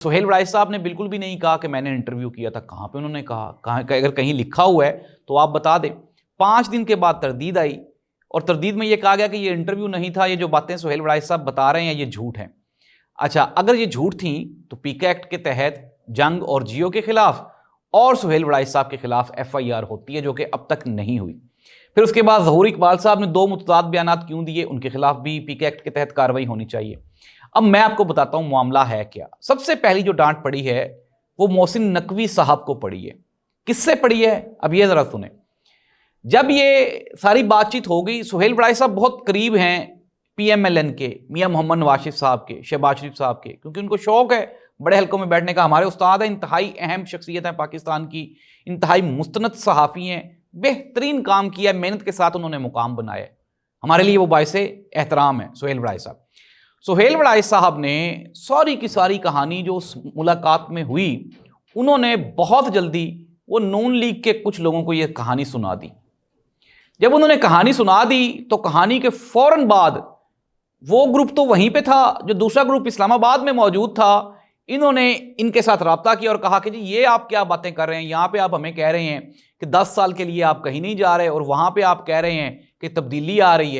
سہیل وڑائی صاحب نے بالکل بھی نہیں کہا کہ میں نے انٹرویو کیا تھا. کہاں پہ انہوں نے کہا؟ اگر کہیں لکھا ہوا ہے تو آپ بتا دیں. 5 دن کے بعد تردید آئی اور تردید میں یہ کہا گیا کہ یہ انٹرویو نہیں تھا, یہ جو باتیں سہیل وڑائی صاحب بتا رہے ہیں یہ جھوٹ ہیں. اچھا, اگر یہ جھوٹ تھیں تو پی کے ایکٹ کے تحت جنگ اور جیو کے خلاف اور سہیل وڑائی صاحب کے خلاف ایف آئی آر ہوتی ہے, جو کہ اب تک نہیں ہوئی. پھر اس کے بعد ظہور اقبال صاحب نے 2 متضاد بیانات کیوں دیے, ان کے خلاف بھی پی کے ایکٹ کے تحت کارروائی ہونی چاہیے. اب میں آپ کو بتاتا ہوں معاملہ ہے کیا. سب سے پہلی جو ڈانٹ پڑی ہے وہ محسن نقوی صاحب کو پڑی ہے. کس سے پڑی ہے اب یہ ذرا سنیں. جب یہ ساری بات چیت ہو گئی, سہیل وڑائی صاحب بہت قریب ہیں پی ایم ایل این کے, میاں محمد نواز شریف صاحب کے, شہباز شریف صاحب کے, کیونکہ ان کو شوق ہے بڑے حلقوں میں بیٹھنے کا. ہمارے استاد ہیں, انتہائی اہم شخصیت ہیں پاکستان کی, انتہائی مستند صحافی ہیں, بہترین کام کیا ہے, محنت کے ساتھ انہوں نے مقام بنایا ہے. ہمارے لیے وہ باعث احترام ہے سہیل وڑائی صاحب. سہیل وڑائی صاحب نے ساری کی ساری کہانی جو اس ملاقات میں ہوئی, انہوں نے بہت جلدی وہ نون لیگ کے کچھ لوگوں کو یہ کہانی سنا دی. جب انہوں نے کہانی سنا دی تو کہانی کے فوراً بعد وہ گروپ تو وہیں پہ تھا جو دوسرا گروپ اسلام آباد میں موجود تھا, انہوں نے ان کے ساتھ رابطہ کیا اور کہا کہ جی یہ آپ کیا باتیں کر رہے ہیں, یہاں پہ آپ ہمیں کہہ رہے ہیں کہ 10 سال کے لیے آپ کہیں نہیں جا رہے اور وہاں پہ آپ کہہ رہے ہیں کہ تبدیلی آ رہی ہے.